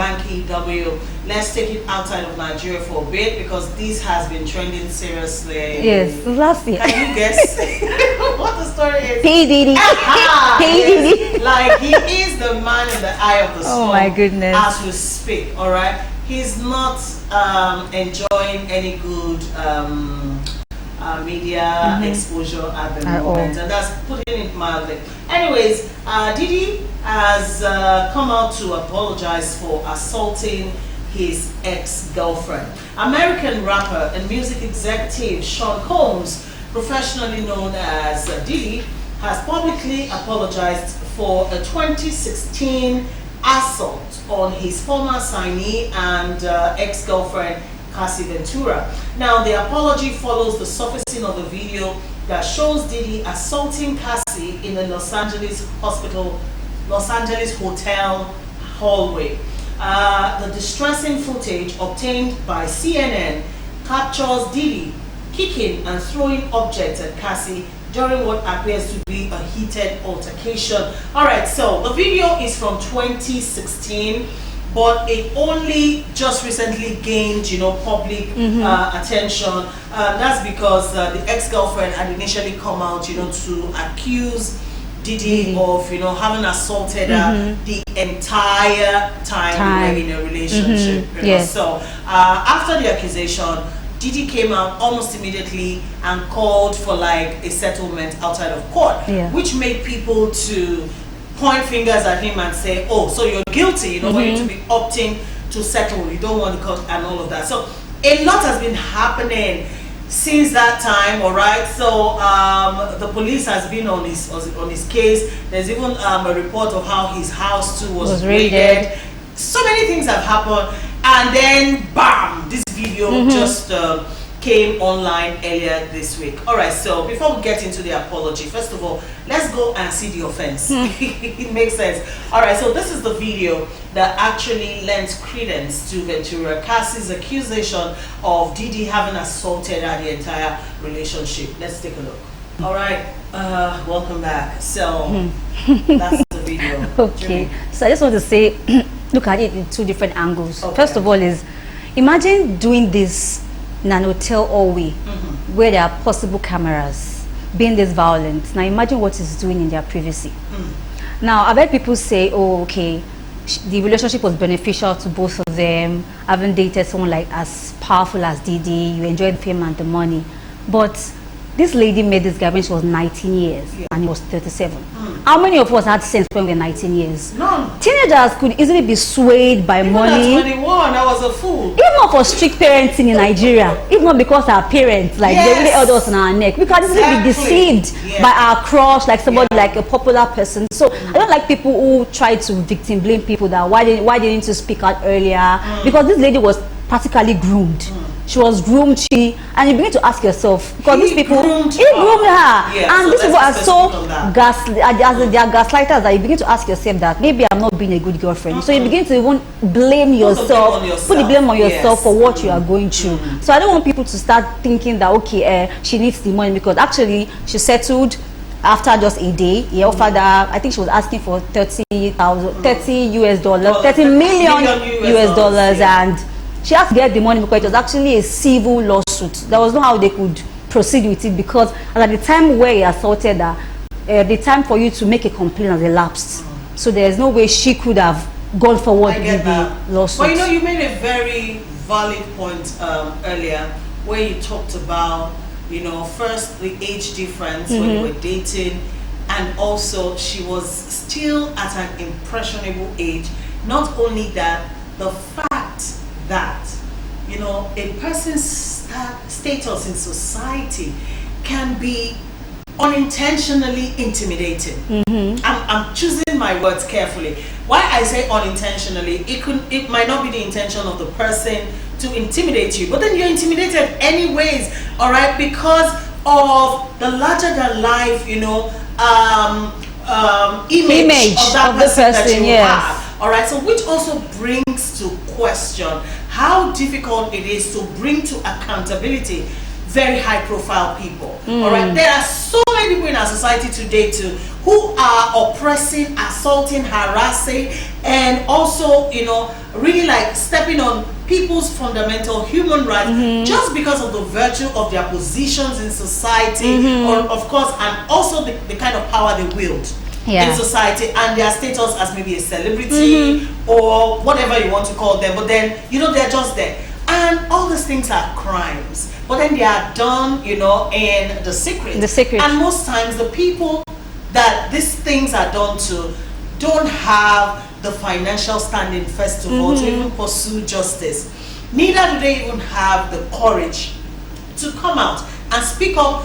Banky W. Let's take it outside of Nigeria for a bit because this has been trending seriously. Yes, last year. Can you guess what the story is? P. Diddy. P. Diddy. Like, he is the man in the eye of the storm. Oh my goodness. As we speak, all right? He's not enjoying any good media exposure at the moment, and that's putting it mildly. Anyways, Diddy has come out to apologize for assaulting his ex-girlfriend. American rapper and music executive Sean Combs, professionally known as Diddy, has publicly apologized for a 2016 assault on his former signee and ex-girlfriend Cassie Ventura. Now, the apology follows the surfacing of a video that shows Diddy assaulting Cassie in the Los Angeles hotel hallway. The distressing footage obtained by CNN captures Diddy kicking and throwing objects at Cassie during what appears to be a heated altercation. All right, so the video is from 2016. But it only just recently gained, public attention. That's because the ex-girlfriend had initially come out, to accuse Diddy of, having assaulted her the entire time we were in a relationship. Yes. So after the accusation, Diddy came out almost immediately and called for like a settlement outside of court, which made people to point fingers at him and say, oh, so you're guilty, for you to be opting to settle, you don't want to cut and all of that. So a lot has been happening since that time, all right? So the police has been on his case. There's even a report of how his house too was raided. So many things have happened, and then bam, this video just came online earlier this week. All right, so before we get into the apology, first of all, let's go and see the offense. It makes sense. All right, so this is the video that actually lends credence to Ventura Cassie's accusation of Diddy having assaulted her the entire relationship. Let's take a look. All right, welcome back. So that's the video. Okay, Jimmy. So I just want to say, look at it in two different angles. Okay. First of all is, imagine doing this in an hotel hallway where there are possible cameras, being this violent. Now imagine what it's doing in their privacy. Now I've heard people say, oh, okay, the relationship was beneficial to both of them, having dated someone like as powerful as Diddy, you enjoyed the fame and the money. But this lady met this guy when she was 19 years and he was 37. How many of us had sense when we were 19 years? None. Teenagers could easily be swayed by money. At 21, I was a fool. Even not for strict parenting in Nigeria, even not because our parents, like they really held us on our neck. We can easily be deceived by our crush, like somebody like a popular person. So I don't like people who try to victim blame people that why they didn't speak out earlier, because this lady was practically groomed. She was groomed, and you begin to ask yourself, because these people, groomed her. And these people are so they are gaslighters that you begin to ask yourself that maybe I'm not being a good girlfriend. So you begin to even blame yourself, put the blame on yourself for what you are going through. So I don't want people to start thinking that, okay, she needs the money, because actually she settled after just a day. He offered her, I think she was asking for $30 million US dollars, and she has to get the money because it was actually a civil lawsuit. There was no how they could proceed with it, because at the time where he assaulted her, the time for you to make a complaint has elapsed. So there's no way she could have gone forward with the lawsuit. But you made a very valid point earlier, where you talked about, first the age difference when you were dating, and also she was still at an impressionable age. Not only that, the fact that a person's status in society can be unintentionally intimidating. I'm choosing my words carefully. Why I say unintentionally, it might not be the intention of the person to intimidate you, but then you're intimidated anyways, all right, because of the larger than life image of that person that you have. All right, so which also brings to question how difficult it is to bring to accountability very high profile people. All right, there are so many people in our society today too who are oppressing, assaulting, harassing, and also, you know, really like stepping on people's fundamental human rights just because of the virtue of their positions in society, or of course, and also the kind of power they wield in society, and their status as maybe a celebrity or whatever you want to call them. But then, you know, they're just there. And all these things are crimes, but then they are done, you know, in the secret. And most times the people that these things are done to don't have the financial standing, first of all, to even pursue justice. Neither do they even have the courage to come out and speak up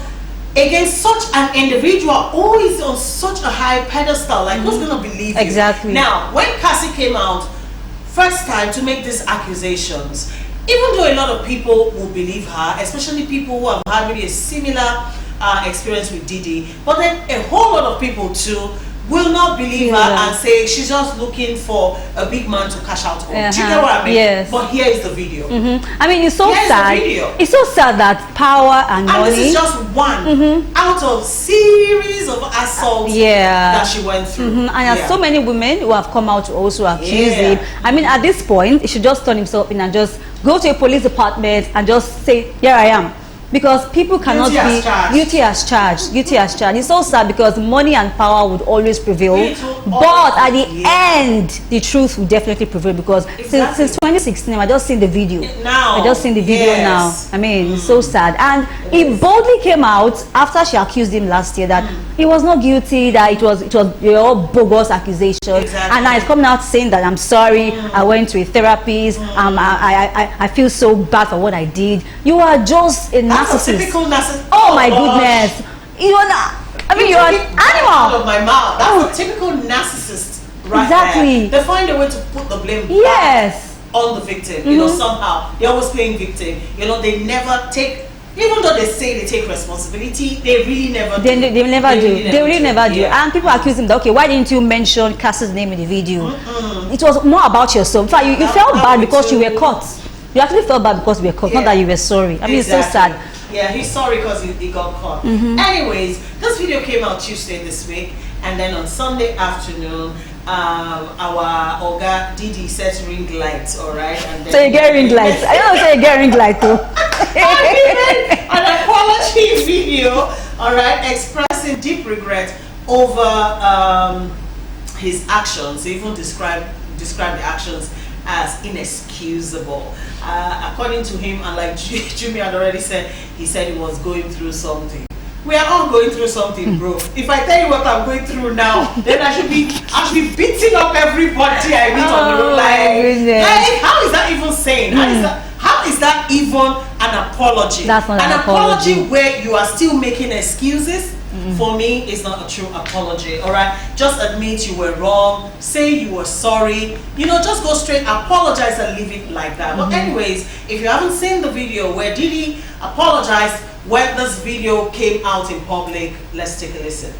against such an individual who is on such a high pedestal. Like, who's going to believe you? Exactly. Now, when Cassie came out first time to make these accusations, even though a lot of people will believe her, especially people who have had maybe a similar experience with Diddy, but then a whole lot of people too will not believe her and say she's just looking for a big man to cash out on. Do you get what I mean? Yes. But here is the video. I mean, it's so sad. It's so sad that power and money. This is just one out of series of assaults that she went through. And there's so many women who have come out to also accuse him. I mean, at this point, he should just turn himself in and just go to a police department and just say, here I am. Because people cannot be guilty as charged. It's so sad because money and power would always prevail, but at the end the truth will definitely prevail, because since 2016 I just seen the video now. I mean, it's so sad. And he boldly came out after she accused him last year that he was not guilty, that it was all bogus accusations, and now he's coming out saying that I'm sorry, I went to a therapist, I feel so bad for what I did. You are just a That's a typical narcissist. Oh my goodness! You're not. I mean, you're an animal. Out of my mouth. That's a typical narcissist, right there. They find a way to put the blame back on the victim. You know, somehow they're always playing victim. You know, they never take. Even though they say they take responsibility, they really never do. They really never do. And people accuse him that, okay, why didn't you mention Cassie's name in the video? It was more about yourself. In fact, you felt bad because you were caught. You actually felt bad because we were caught, not that you were sorry. I mean, it's so sad. Yeah, he's sorry because he got caught. Anyways, this video came out Tuesday this week, and then on Sunday afternoon, our Oga Diddy set ring lights, alright? So you get ring lights. I don't say you get ring lights too. An apology video, alright, expressing deep regret over his actions. He even described the actions as inexcusable. According to him, and like Jimmy had already said, he said he was going through something. We are all going through something, bro. If I tell you what I'm going through now, then I should be beating up everybody I meet on the road. Like, how is that even saying? How is that even an apology? That's not an apology where you are still making excuses. For me, it's not a true apology. All right, just admit you were wrong, say you were sorry, you know, just go straight, apologize and leave it like that. But anyways, if you haven't seen the video where Diddy apologized when this video came out in public, let's take a listen.